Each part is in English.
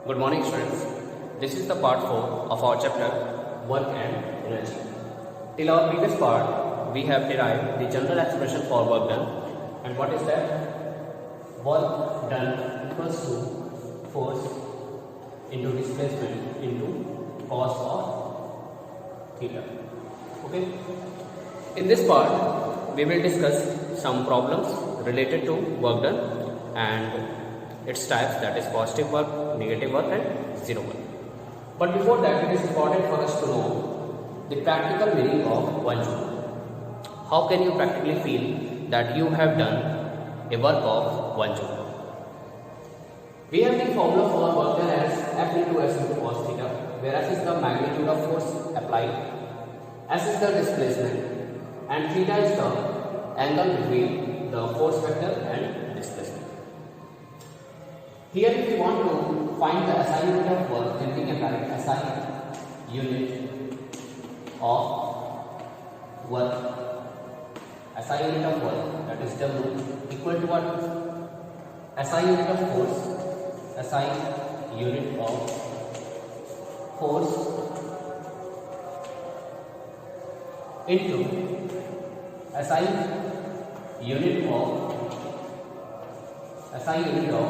Good morning, students. This is the part 4 of our chapter Work and Energy. Till our previous part, we have derived the general expression for work done. And what is that? Work done equals to force into displacement into cos of theta. Okay. In this part, we will discuss some problems related to work done and its types, that is positive work, negative work and zero work. But before that, it is important for us to know the practical meaning of 1 joule. How can you practically feel that you have done a work of 1 joule? We have the formula for work done as F into S into cos theta, where S is the magnitude of force applied, S is the displacement and theta is the angle between the force vector and displacement. Here if we want to find the SI unit of work, then we can write SI unit of work. SI unit of work, that is W, equal to what? SI unit of force. SI unit of force into SI unit of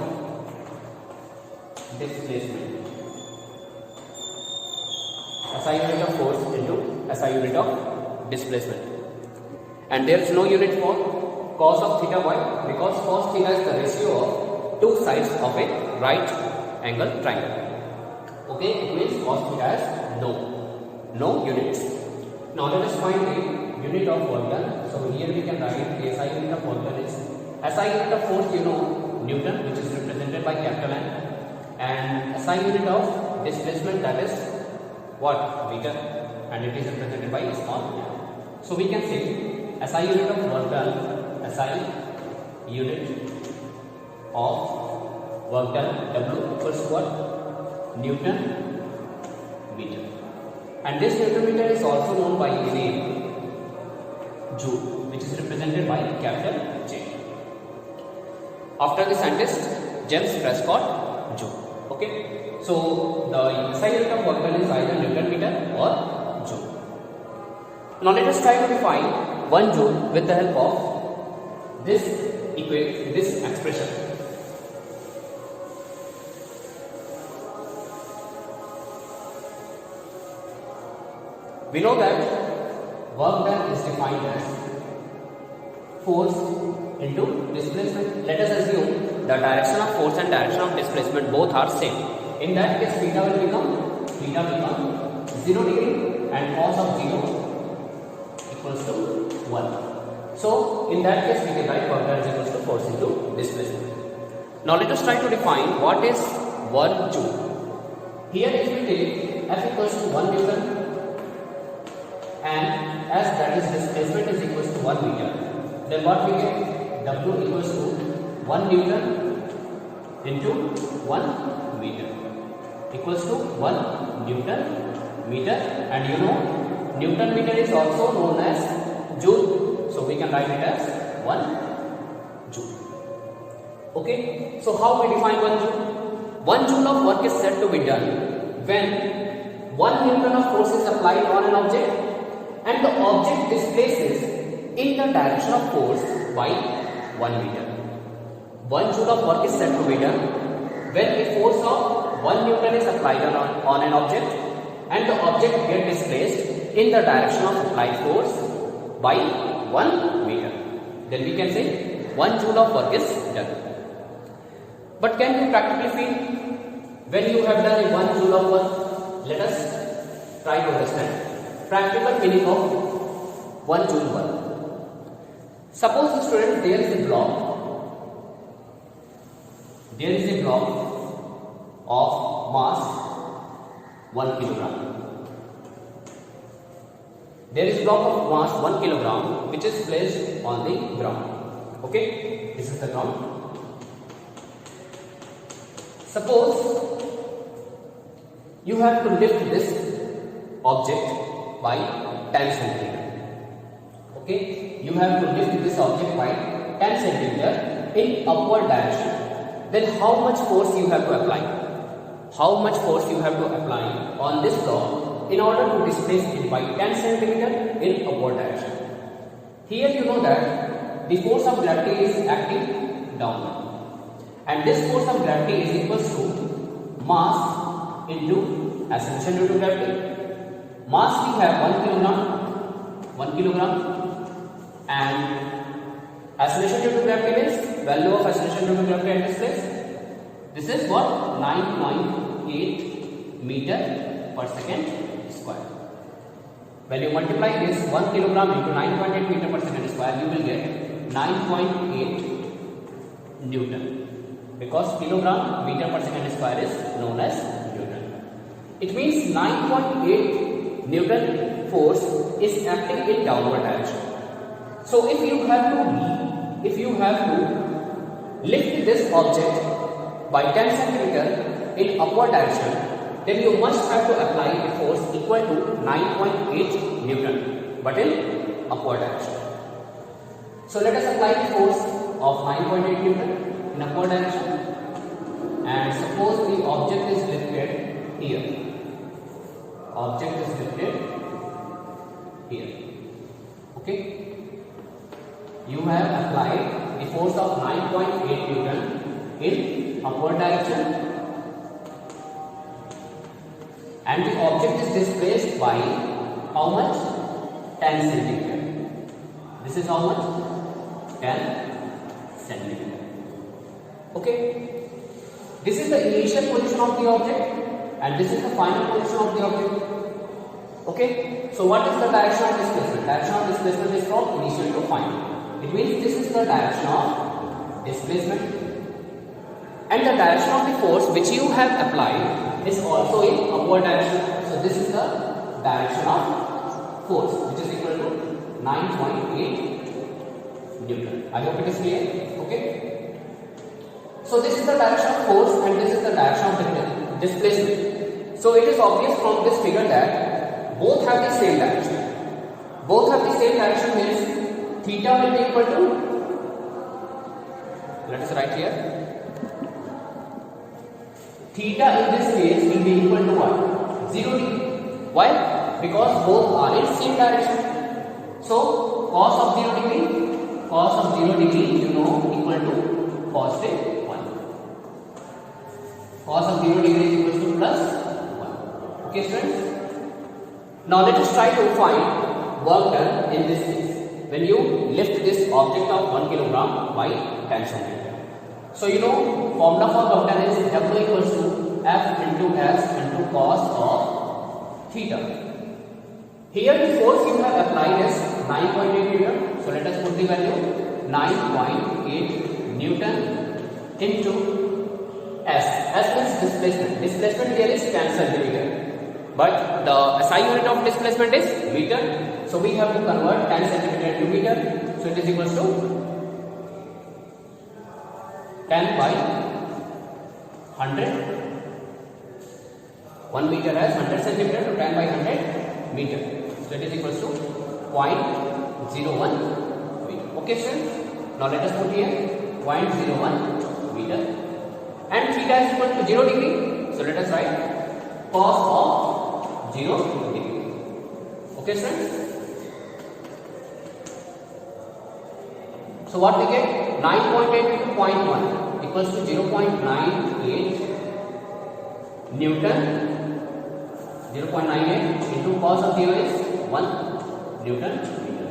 displacement. SI unit of force into SI unit of displacement. And there is no unit for cos of theta. Why? Because cos theta is the ratio of two sides of a right angle triangle. Okay, it means cos theta has no units. Now let us find the unit of work done. So here we can write the SI unit of work done is SI unit of force, you know, Newton, which is represented by capital N. And SI unit of displacement, that is what? Meter, and it is represented by small m. So we can say SI unit of work done, SI unit of work done, W equals to what? Newton meter. And this Newton meter is also known by the name joule, which is represented by capital J. After the scientist James Prescott Joule. Okay, so the SI unit of work done is either Newton meter or joule. Now let us try to define 1 joule with the help of this expression. We know that work done is defined as force into displacement. Let us assume the direction of force and direction of displacement both are same. In that case, theta will become 0 degree and cos of 0 equals to 1. So in that case, we can write work done is equals to force into displacement. Now let us try to define what is 1 joule. Here if we take F equals to 1 Newton and as that is displacement is equals to 1 meter, then what we get? W equals to 1 Newton into 1 meter equals to 1 Newton meter, and you know Newton meter is also known as joule, so we can write it as 1 joule. Okay, so how we define 1 joule? 1 joule of work is said to be done when 1 Newton of force is applied on an object and the object displaces in the direction of force by 1 meter. 1 joule of work is said to be done when a force of 1 Newton is applied on an object and the object gets displaced in the direction of applied force by 1 meter. Then we can say 1 joule of work is done. But can you practically feel when you have done a 1 joule of work? Let us try to understand practical meaning of 1 joule work. Suppose, student, there is a block of mass 1 kilogram. There is a block of mass 1 kilogram which is placed on the ground. Okay, this is the ground. Suppose you have to lift this object by 10 centimeter. Okay, you have to lift this object by 10 centimeter in upward direction. Then how much force you have to apply? how much force you have to apply on this block in order to displace it by 10 centimeter in upward direction. Here you know that the force of gravity is acting downward, and this force of gravity is equals to mass into acceleration due to gravity. Mass we have 1 kilogram, and acceleration due to gravity means value of acceleration due to gravity at this place. This is what? 9.8 meter per second square. When you multiply this 1 kilogram into 9.8 meter per second square, you will get 9.8 Newton, because kilogram meter per second square is known as Newton. It means 9.8 Newton force is acting in downward direction. So if you have to lift this object by 10 centimeter in upward direction, then you must have to apply a force equal to 9.8 Newton, but in upward direction. So let us apply the force of 9.8 Newton in upward direction, and suppose the object is lifted here. Object is lifted here. Okay. You have applied the force of 9.8 Newton in upward direction, and the object is displaced by how much? 10 centimeter. This is how much? 10 centimeter. Okay. This is the initial position of the object, and this is the final position of the object. Okay. So what is the direction of displacement? Direction of displacement is from initial to final. It means this is the direction of displacement, and the direction of the force which you have applied is also in upward direction. So this is the direction of force, which is equal to 9.8 Newton. I hope it is clear. Okay. So this is the direction of force, and this is the direction of displacement. So it is obvious from this figure that both have the same direction. Both have the same direction means theta will be equal to, let us write here, theta in this case will be equal to what? 0 degree. Why? Because both are in same direction. So cos of 0 degree you know equal to positive 1. Cos of 0 degree is equal to plus 1. Okay friends? Now let us try to find work done in this case when you lift this object of 1 kilogram by 10 centimeter. So you know formula for work done is W equals to F into S into cos of theta. Here the force you have applied is 9.8 Newton. So let us put the value 9.8 Newton into S. S means displacement. Displacement here is 10 centimeter. But the SI unit of displacement is meter. So we have to convert 10 centimeter to meter. So it is equal to 10 by 100. 1 meter has 100 centimeter, to 10 by 100 meter. So it is equal to 0.01 meter. Okay, friends. Now let us put here 0.01 meter, and theta is equal to 0 degree. So let us write cos of 0 degree. Okay, friends. So what we get? 9.8 into 0.1 equals to 0.98 Newton. 0.98 into cos of 0 is 1 Newton meter.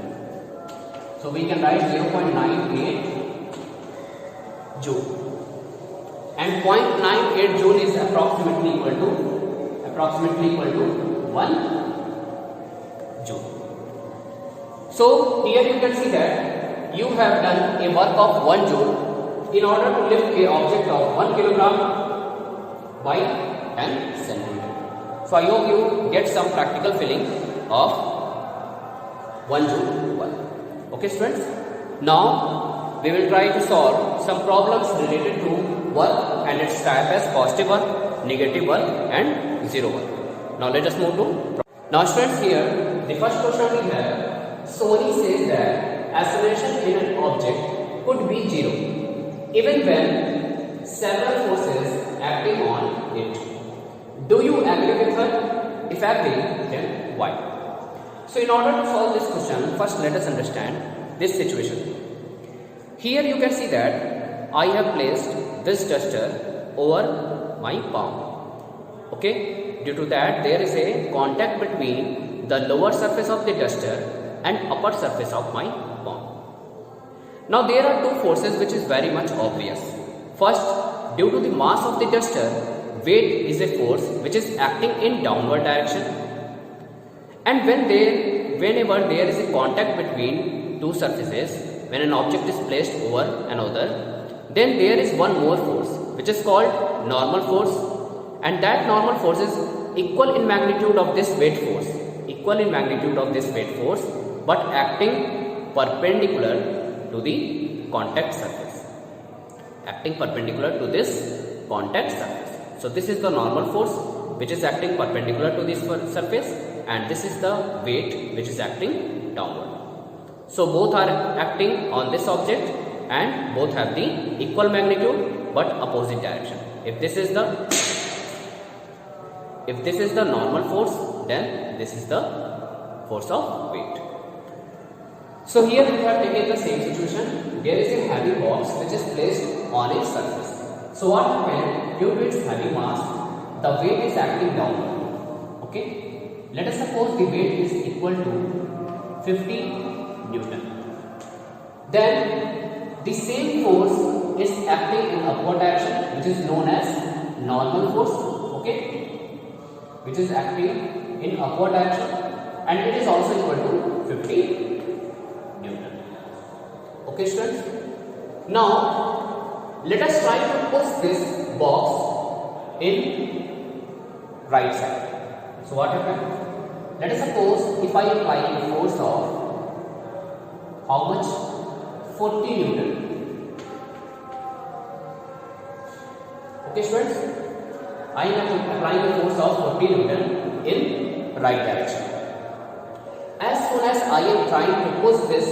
So we can write 0.98 joule, and 0.98 joule is approximately equal to 1 joule. So here you can see that you have done a work of 1 joule in order to lift a object of 1 kilogram by 10 centimeter. So I hope you get some practical feeling of 1 joule work. Okay students, now we will try to solve some problems related to work and its type as positive work, negative work and zero work. Now let us move to now students, here the first question we have. Sony says that acceleration in an object could be 0 even when several forces acting on it If agree, then why? So in order to solve this question, first let us understand this situation. Here you can see that I have placed this duster over my palm. Okay, due to that there is a contact between the lower surface of the duster and upper surface of my palm. Now there are two forces which is very much obvious. First, due to the mass of the duster, weight is a force which is acting in downward direction, and whenever there is a contact between two surfaces, when an object is placed over another, then there is one more force which is called normal force, and that normal force is equal in magnitude of this weight force, but acting perpendicular to the contact surface, So this is the normal force which is acting perpendicular to this surface, and this is the weight which is acting downward. So both are acting on this object and both have the equal magnitude but opposite direction. If this is the normal force, then this is the force of weight. So here we have taken the same situation. There is a heavy box which is placed on its surface. So what happened? Due to its heavy mass, the weight is acting downward. Okay. Let us suppose the weight is equal to 50 Newton. Then the same force is acting in upward direction, which is known as normal force. Okay, which is acting in upward direction, and it is also equal to 50 Newton. Okay, students. Now let us try to push this box in right side. So what happened? Let us suppose if I apply a force of how much? 40 Newton. Okay, students, I am applying a force of 40 Newton in right direction. As soon as I am trying to push this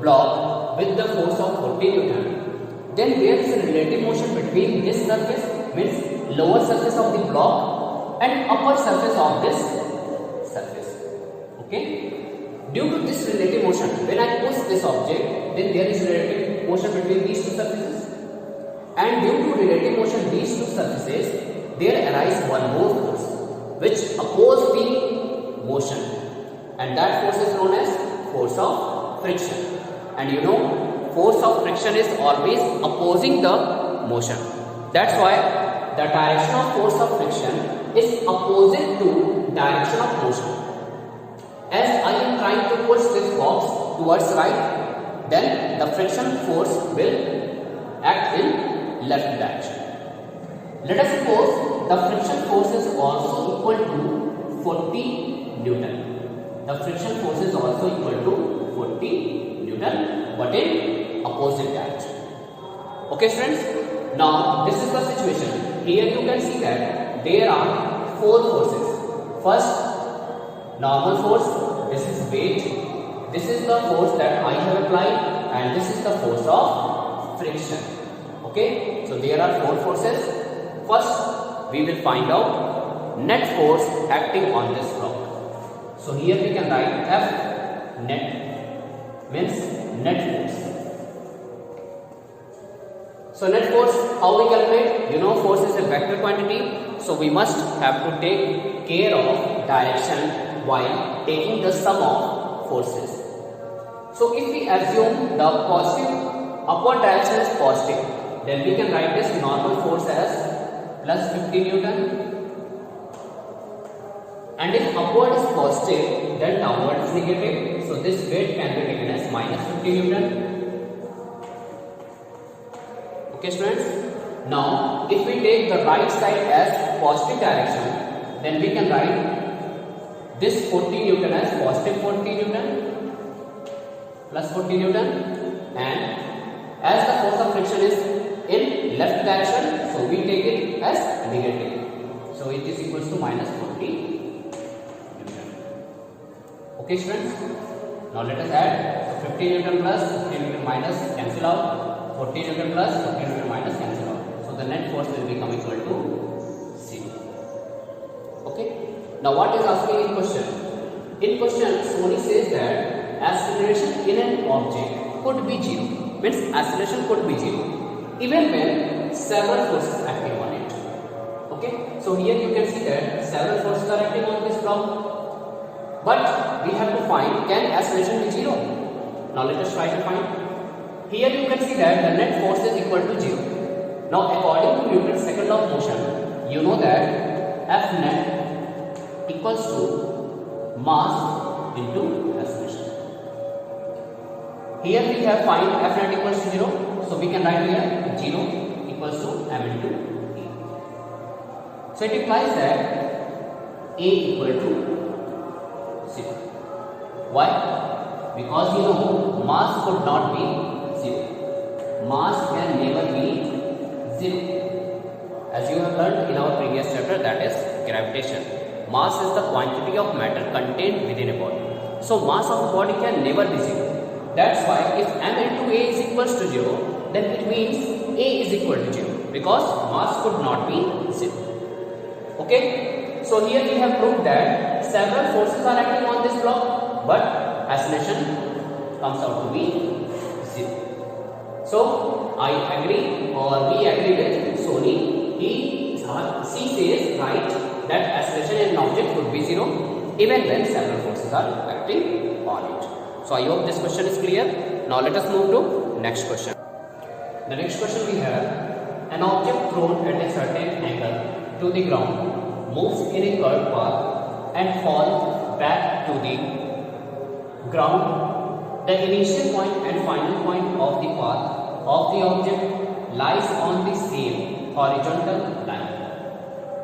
block with the force of 40 Newton, then there is a relative motion between this surface, means lower surface of the block, and upper surface of this surface. Okay. Due to this relative motion, when I push this object, then there is relative motion between these two surfaces, and due to relative motion these two surfaces, there arises one more force which opposes the motion, and that force is known as force of friction. And you know, force of friction is always opposing the motion. That's why the direction of force of friction is opposite to direction of motion. As I am trying to push this box towards right, then the friction force will act in left direction. Let us suppose the friction force is also equal to 40 Newton. The friction force is also equal to 40 Newton, but in opposite direction. Okay, students. Now this is the situation. Here you can see that there are four forces. First, normal force, this is weight, this is the force that I have applied, and this is the force of friction. Okay, so there are four forces. First, we will find out net force acting on this block. So here we can write F net, means net force. So net force, how we calculate? You know, force is a vector quantity, so we must have to take care of direction while taking the sum of forces. So if we assume the positive upward direction is positive, then we can write this normal force as plus 50 Newton, and if upward is positive, then downward is negative, so this weight can be taken as minus 50 Newton. Okay, students. Now if we take the right side as positive direction, then we can write this 40 Newton as positive 40 Newton plus 40 Newton, and as the force of friction is in left direction, so we take it as negative, so it is equals to minus 40 Newton. Okay, students. Now let us add. So 50 Newton plus 50 Newton minus cancel out, 40 Newton plus 40 Newton minus cancel out, so the net force will become equal to 0. Okay. Now what is asking in question? In question, Sony says that acceleration in an object could be zero. Means acceleration could be zero even when several forces acting on it. Okay. So here you can see that several forces are acting on this block. But we have to find, can acceleration be zero? Now let us try to find. Here you can see that the net force is equal to 0. Now according to Newton's second law of motion, you know that F net equals to mass into acceleration. Here we have find F net equals to 0. So we can write here 0 equals to m into E. So it implies that A equal to 0. Why? Because you know mass could not be 0. Mass can never be 0. As you have learned in our previous chapter, that is gravitation. Mass is the quantity of matter contained within a body. So mass of a body can never be 0. That's why if m into A is equals to 0, then it means A is equal to 0 because mass could not be 0. Okay. So here we have proved that several forces are acting on this block, but acceleration comes out to be 0. So I agree, or we agree with Sony. She says right that acceleration in an object could be 0 even when several forces are acting on it. So I hope this question is clear. Now let us move to next question. The next question we have, an object thrown at a certain angle to the ground moves in a curved path and falls back to the ground. The initial point and final point of the path of the object lies on the same horizontal line.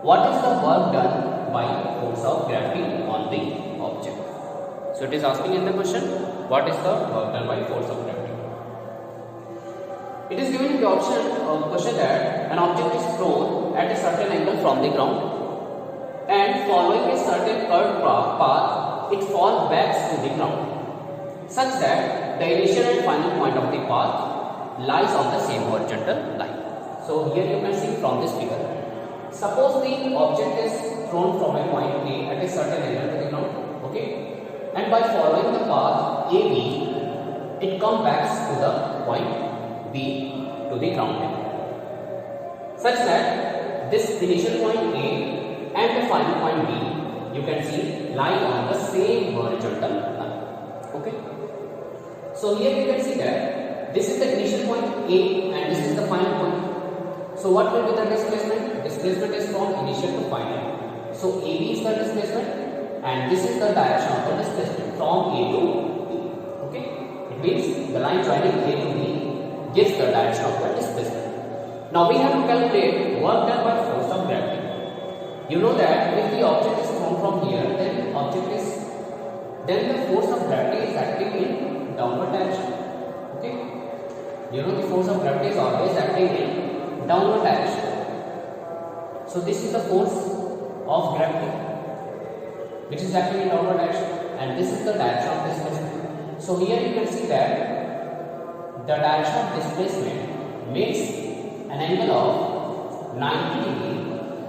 What is the work done by force of gravity on the object? So it is asking in the question, what is the work done by force of gravity? It is given in the question that an object is thrown at a certain angle from the ground and following a certain curved path, it falls back to the ground such that the initial and final point of the path lies on the same horizontal line. So here you can see from this figure. Suppose the object is thrown from a point A at a certain angle to the ground. Okay. And by following the path AB, it comes back to the point B to the ground level, such that this initial point A and the final point B, you can see, lie on the same horizontal line. Okay. So here you can see that this is the initial point A and this is the final point. So what will be the displacement? Displacement is from initial to final. So AB is the displacement. And this is the direction of the displacement from A to B. Okay, it means the line joining A to B gives the direction of the displacement. Now we have to calculate work done by force of gravity. You know that if the object is thrown from here, then the force of gravity is acting in downward direction. Okay, you know the force of gravity is always acting in downward direction. So this is the force of gravity, which is acting in downward direction, and this is the direction of displacement. So here you can see that the direction of displacement makes an angle of 90 degree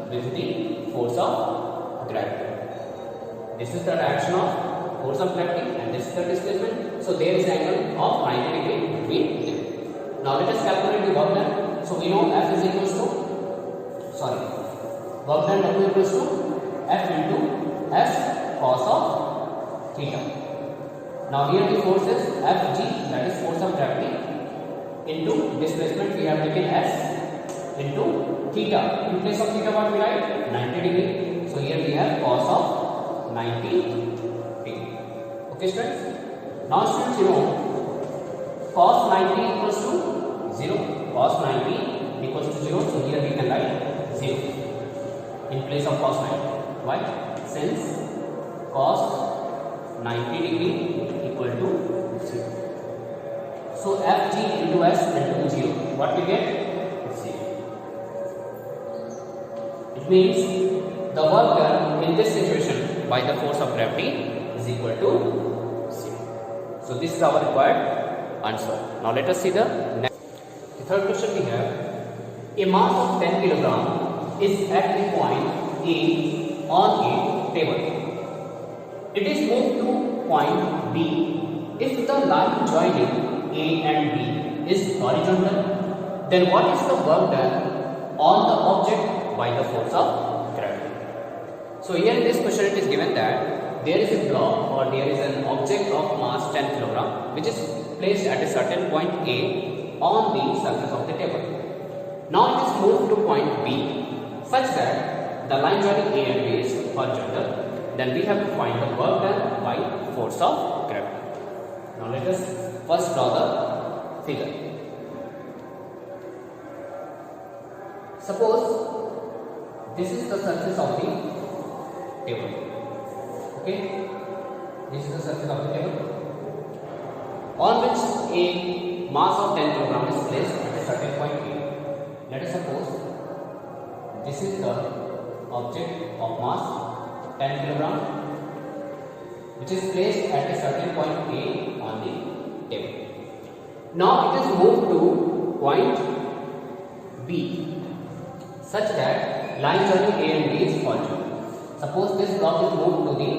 with the force of gravity. This is the direction of force of gravity and this is the displacement. So there is an angle of 90 degree between them. Now let us calculate the work done. So we know F is equals to, work done W equals to F into F cos of theta. Now here the force is Fg, that is force of gravity, into displacement we have taken S into theta. In place of theta what we write? 90 degree. So here we have cos of 90 degree. Okay students? Now students, you know cos 90 equals to 0. Cos 90 equals to 0. So here we can write 0 in place of cos 90. Why? Since cos 90 degree equal to 0. So Fg into S into 0. What we get? 0. It means the work done in this situation by the force of gravity is equal to 0. So this is our required answer. Now let us see the next. The third question we have. A mass of 10 kg is at a point A on a table. It is moved to point B if the line joining A and B is horizontal. Then what is the work done on the object by the force of gravity? So here in this question it is given that there is a block or there is an object of mass 10 kg which is placed at a certain point A on the surface of the table. Now it is moved to point B such that the line joining A and B is horizontal. Then we have to find the work done by force of gravity. Now let us first draw the figure. Suppose this is the surface of the table. Okay, this is the surface of the table on which a mass of 10 kg is placed at a certain point A. Let us suppose this is the object of mass 10 kg which is placed at a certain point A on the table. Now it is moved to point B such that line joining A and B is horizontal. Suppose this block is moved to the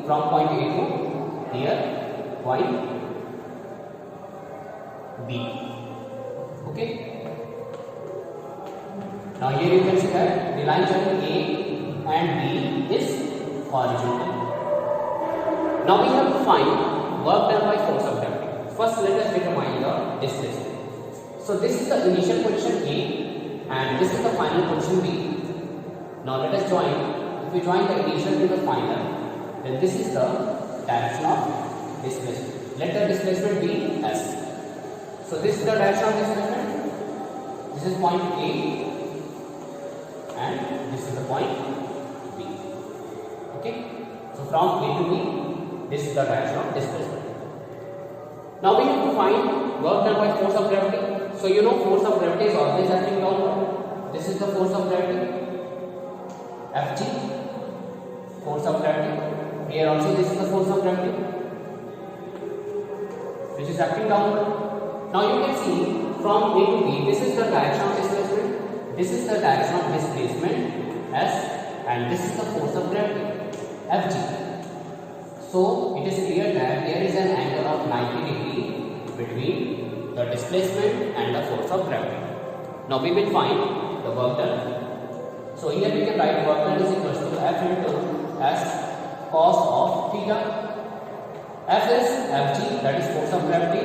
from point A to here point B. Okay. Now here you can see that the line joining A and B is horizontal. Now we have to find work done by force of gravity. First let us determine the displacement. So this is the initial position A and this is the final position B. Now let us join. If we join the initial to the final, then this is the direction of displacement. Let the displacement be S. So this is the direction of displacement. This is point A and this is the point B. Okay. So from A to B, this is the direction of displacement. Now we have to find work done by force of gravity. So you know force of gravity is always acting downward. This is the force of gravity, Fg, force of gravity. Here also this is the force of gravity which is acting downward. Now you can see from A to B, this is the direction of displacement, this is the direction of displacement S, and this is the force of gravity, Fg. So it is clear that there is an angle of 90 degree between the displacement and the force of gravity. Now we will find the work done. So here we can write work done is equal to F into S cos of theta. F is Fg, that is force of gravity,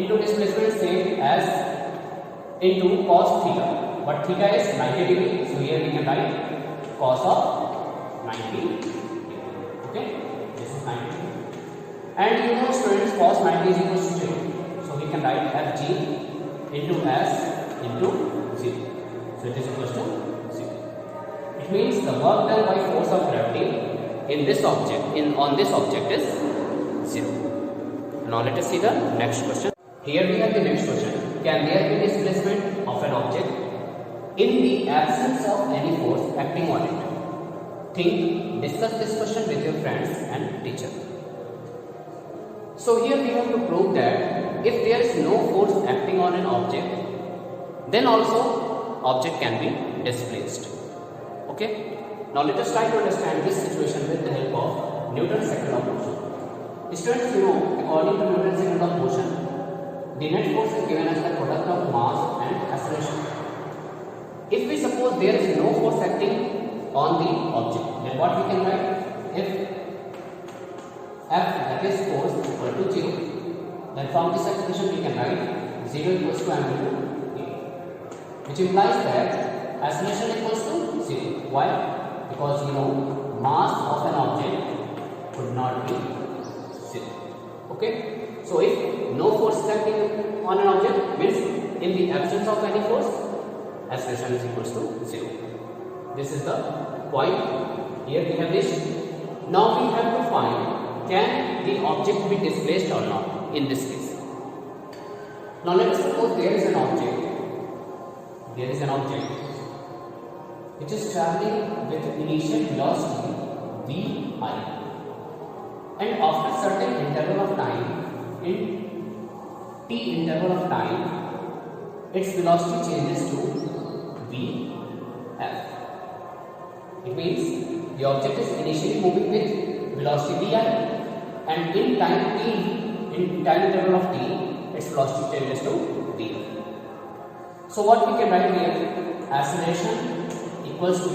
into displacement same as into cos theta. But theta is 90 degree, so here we can write cos of 90 degree. Okay, this is 90 degree. And you know students, cos 90 is equal to 0. So we can write Fg into S into 0. So it is equal to 0. It means the work done by force of gravity in this object, on this object is 0. Now let us see the next question. Here we have the next question. Can there be displacement of an object in the absence of any force acting on it? Think, discuss this question with your friends and teacher. So here we have to prove that if there is no force acting on an object, then also object can be displaced. Okay. Now let us try to understand this situation with the help of Newton's second law of motion. Students, you know, according to Newton's second law of motion, the net force is given as the product of mass and acceleration. If we suppose there is no force acting on the object, then what we can write? If F, that is force, equal to 0, then from this expression we can write 0 equals to m into a, which implies that acceleration equals to 0. Why? Because you know mass of an object could not be 0. Okay. So if no force is acting on an object, means in the absence of any force, acceleration is equals to 0. This is the point. Here we have reached. Now we have to find, can the object be displaced or not in this case. Now let us suppose there is an object. There is an object which is traveling with initial velocity vi, and after certain interval of time, in t interval of time, its velocity changes to vf. It means the object is initially moving with velocity vi, and in time interval of t, its velocity changes to v. So what we can write here? Acceleration equals to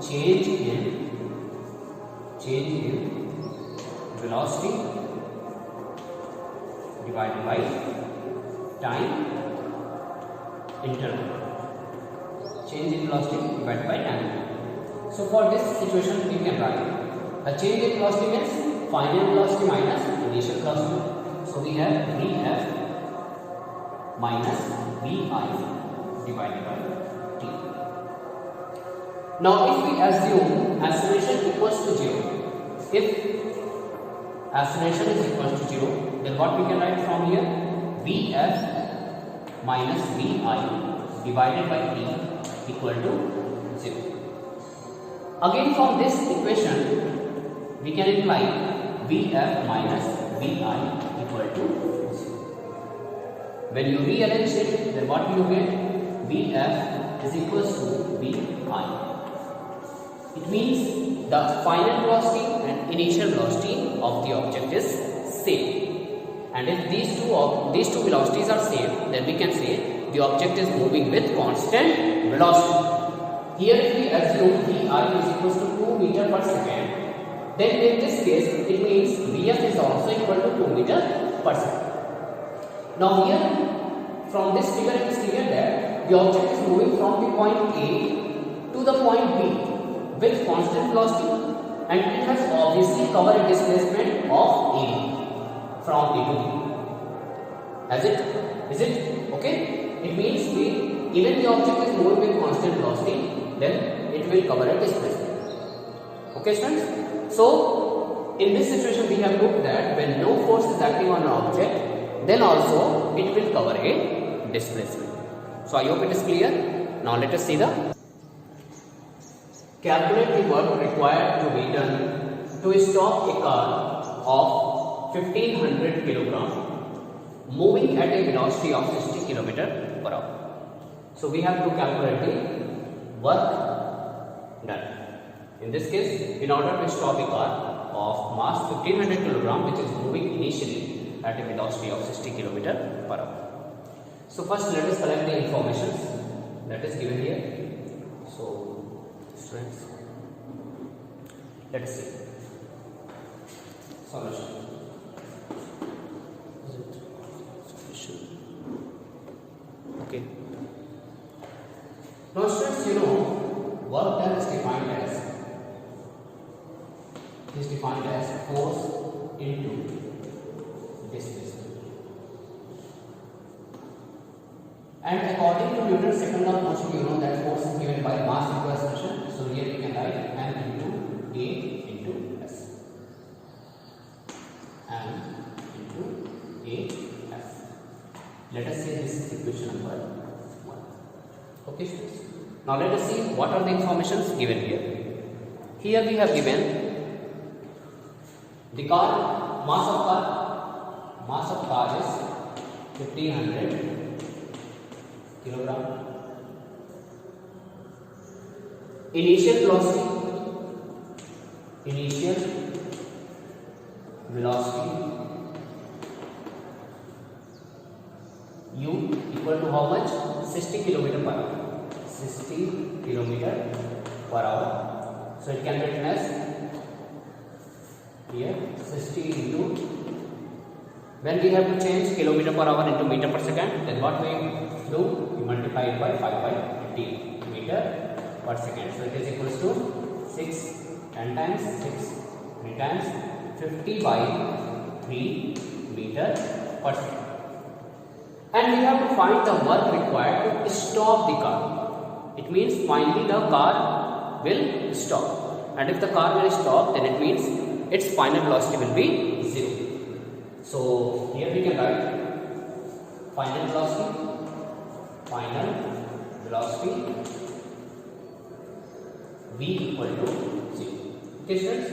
change in velocity divided by time interval. Change in velocity divided by time. So for this situation we can write a change in velocity means final velocity minus initial velocity. So we have Vf minus Vi divided by t. Now if we assume acceleration equals to 0, if acceleration is equals to 0, then what we can write from here? Vf minus Vi divided by t equal to 0. Again from this equation we can imply Vf minus Vi equal to 0. When you rearrange it, then what you get? Vf is equals to Vi. It means the final velocity and initial velocity of the object is same. And if these two velocities are same, then we can say the object is moving with constant velocity. Here if we assume Vi is equals to 2 meter per second, then in this case it means Vf is also equal to 2 meter per second. Now here from this figure it is clear that the object is moving from the point A to the point B with constant velocity, and it has obviously covered a displacement of AD from A to B. Is it okay? It means even the object is moving with constant velocity, then it will cover a displacement. Okay students? So in this situation we have looked that when no force is acting on an object, then also it will cover a displacement. So I hope it is clear. Now let us see the calculate the work required to be done to stop a car of 1500 kg moving at a velocity of 60 km per hour. So we have to calculate the work done. In this case, in order to stop a car of mass 1500 kg which is moving initially at a velocity of 60 km per hour. So first let us collect the information that is given here. So students, let us see solution. Okay. Now students, work done is defined as force into displacement. And according to Newton's second law of motion, you know that force is given by mass into acceleration. So here we can write m into a into s. M into a s. Let us say this is equation number 1. Okay students. Now let us see what are the informations given here. Here we have given the mass of car is 1500 kilogram. Initial velocity u equal to how much? 60 km per hour. 60 km per hour. So it can be written as here 60 into, when we have to change kilometer per hour into meter per second, then what we do? We multiply it by 5/50 meter per second. So it is equals to 6, 10 times 6, 3 times 50/3 meter per second. And we have to find the work required to stop the car. It means finally the car will stop. And if the car will stop, then it means its final velocity will be 0. So here we can write final velocity v equal to 0. Okay students,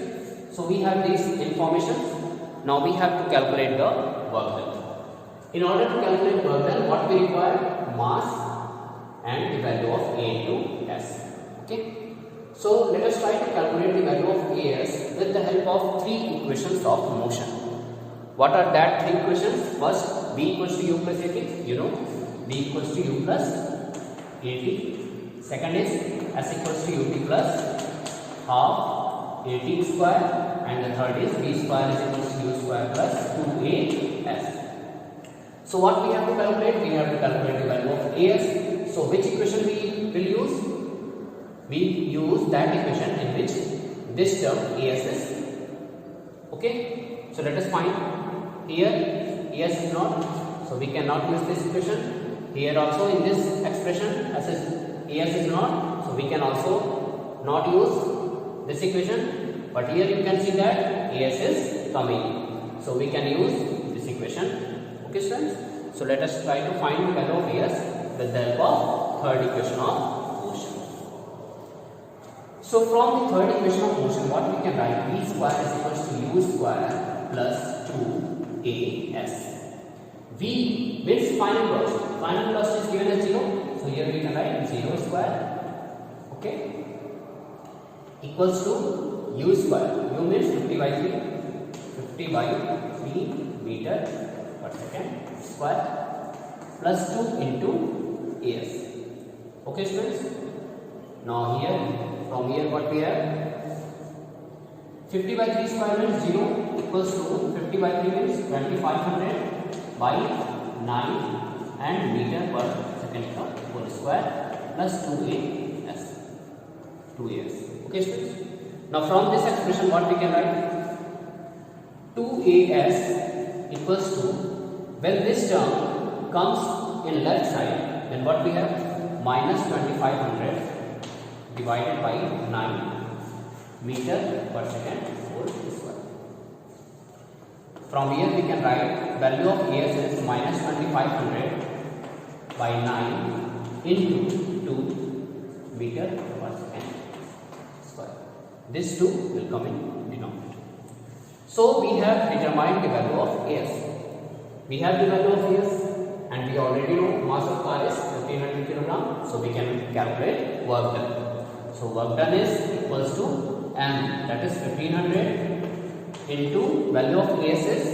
so we have these information. Now we have to calculate the work done. In order to calculate work done, what we require? Mass and the value of A into S. Okay, So let us try to calculate the value of AS with the help of three equations of motion. What are that three equations? First, B equals to U plus AT. You know, B equals to U plus AT. Second is S equals to UT plus half AT square, and the third is B square is equals to U square plus 2AS. So what we have to calculate? We have to calculate the value of AS. So which equation we will use? We use that equation in which this term AS is. Okay. So let us find. Here AS is not, so we cannot use this equation. Here also in this expression AS is not, so we can also not use this equation. But here you can see that AS is coming, so we can use this equation. Okay students, so let us try to find the value of AS with the help of third equation of motion. So from the third equation of motion, what we can write? V square is equals to U square plus 2AS. V means final velocity. Final velocity is given as 0. So here we can write 0 square. Okay. Equals to U square. U means 50 by 3. 50 by 3 meter per second square plus 2 into AS. Okay students. Now here, from here what we have? 50 by 3 square means 0 equals to 50 by 3 means 2500 by 9 and meter per second whole square plus 2AS. 2AS. Okay students. Now from this expression what we can write? 2AS equals to, when this term comes in left side, then what we have? Minus 2500 divided by 9 meter per second whole square. From here we can write value of AS is minus 2500 by 9 into 2 meter per second square. This 2 will come in denominator. So we have determined the value of AS. We have the value of AS and we already know mass of car is 1500 kg. So we can calculate work done. So work done is equals to M, that is 1500 into value of AS is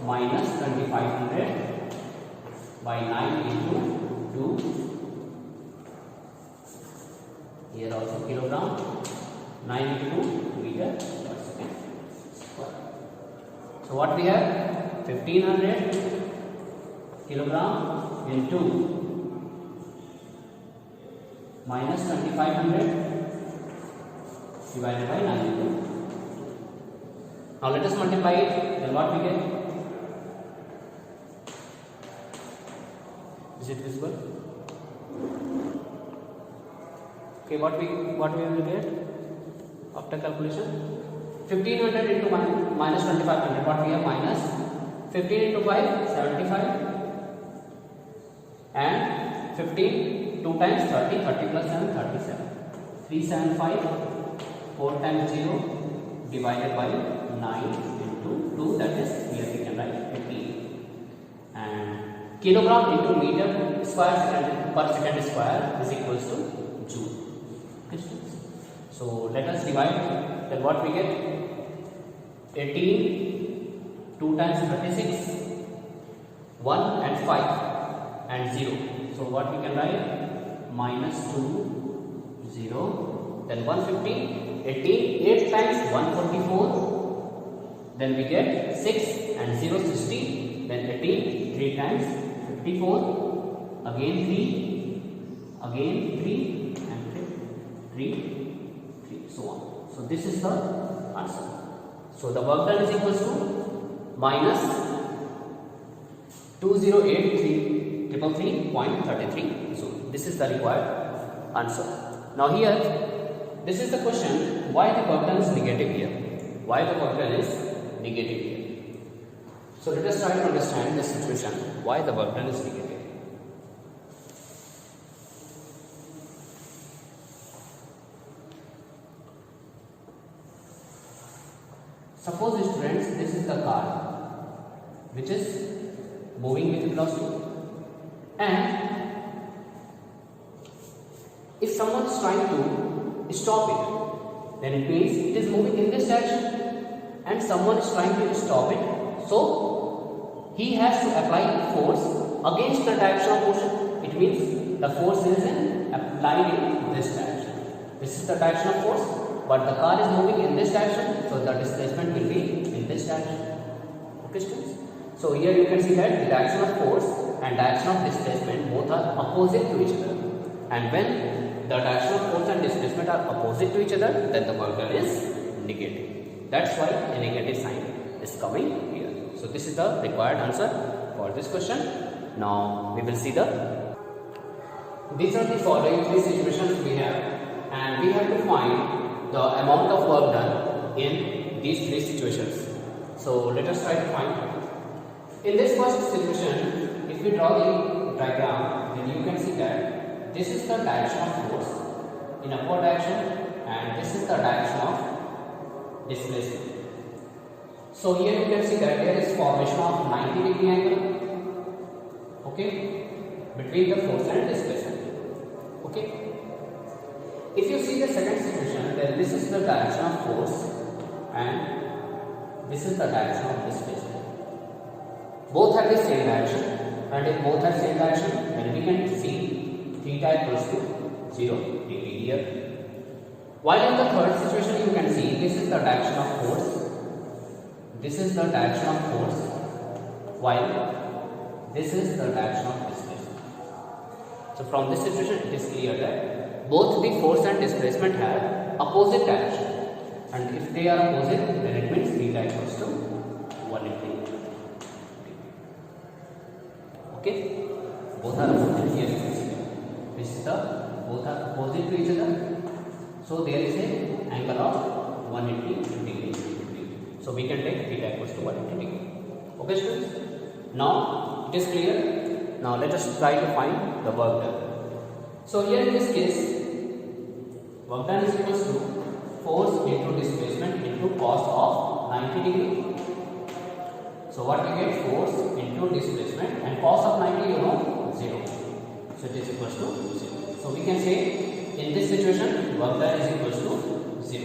minus 2500 by 9 into 2. Here also kilogram. 9 into meter per second square. So what we have? 1500 kilogram into minus 2500 divided by 9 into. Now let us multiply it, then what we get? Is it visible? Okay, what we will get after calculation? 1500 into minus 2500, what we have? Minus 15 into 5, 75 and 15, 2 times 30, 30 plus 7, 37. 375, 4 times 0 divided by 9 into 2, that is here we can write 15. And kilogram into meter square per second square is equals to joule. So let us divide, then what we get? 18, 2 times 36, 1 and 5 and 0. So what we can write? Minus 2, 0, then 150, 18, 8 times 144, then we get 6 and 0, 60, then 18, 3 times 54, again 3, again 3 and 3, so on. So this is the answer. So the work done is equals to minus 2083,333.33. So this is the required answer. Now here, this is the question, why the work done is negative here? Why the work done is negative here? So let us try to understand this situation, why the work done is negative. Suppose students, this is the car which is moving with velocity, and if someone is trying to stop it, then it means it is moving in this direction and someone is trying to stop it. So he has to apply force against the direction of motion. It means the force is applied in this direction. This is the direction of force, but the car is moving in this direction, so the displacement will be in this direction. Okay, students? So here you can see that the direction of force and direction of displacement both are opposite to each other. And when the direction of force and displacement are opposite to each other, then the work done is negative. That's why a negative sign is coming here. So this is the required answer for this question. Now we will see these are the following three situations we have, and we have to find the amount of work done in these three situations. So let us try to find. In this first situation, if we draw the diagram, then you can see that this is the direction of force in upward direction and this is the direction of displacement. So here you can see that there is formation of 90-degree angle, okay, between the force and displacement. Okay. If you see the second situation, then this is the direction of force and this is the direction of displacement. Both have the same direction, and if both have same direction, then we can see theta equals to 0 degree here. While in the third situation, you can see this is the direction of force, this is the direction of force, while this is the direction of displacement. So from this situation, it is clear that both the force and displacement have opposite direction, and if they are opposite, then it means theta equals to 180. Okay, both are opposite here. This is the both are opposite to each other. So there is a angle of 180 degree. So we can take theta equals to 180 degree. Okay, students. Now it is clear. Now let us try to find the work done. So here in this case, work done is equals to force into displacement into cos of 90 degree. So what we get, force into displacement, and cos of 90 you know 0. So it is equals to 0. So we can say in this situation work done is equals to 0.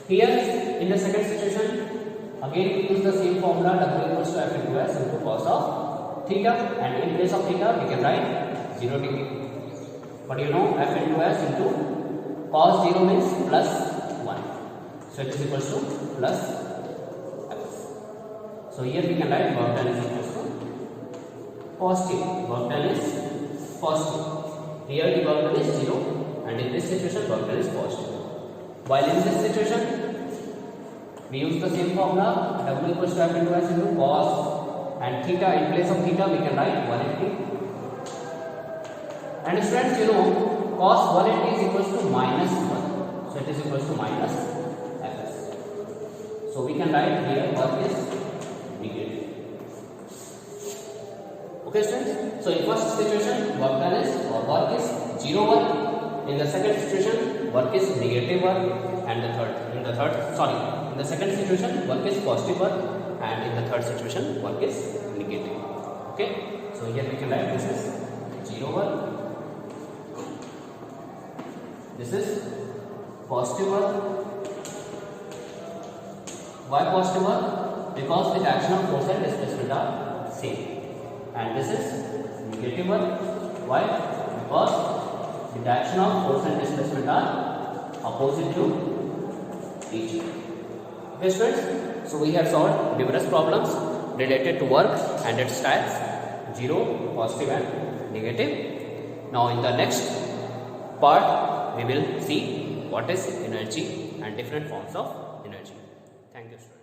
Here in the second situation, again we use the same formula, W equals to F into S into cos of theta, and in place of theta we can write 0 degree. But you know F into S into cos 0 means plus 1. So it is equals to plus F. So here we can write work done is equals to positive. Work done is positive. Here the work done is 0, and in this situation work done is positive. While in this situation we use the same formula, W equals to F into S into cos, and theta, in place of theta we can write 180. And students, you know cos 180 is equals to minus 1. So it is equals to minus Fs. So we can write here work is negative. Okay, students. So in first situation work done is or work is 0 work. In the second situation work is negative work, and in the second situation work is positive work, and in the third situation work is negative. Okay. So here we can write this is 0 work. This is positive work. Why positive work? Because the direction of force and displacement are same. And this is negative work. Why? Because the direction of force and displacement are opposite to each other. Okay, students. So we have solved numerous problems related to work and its types: 0, positive, and negative. Now in the next part, we will see what is energy and different forms of energy. Thank you, students.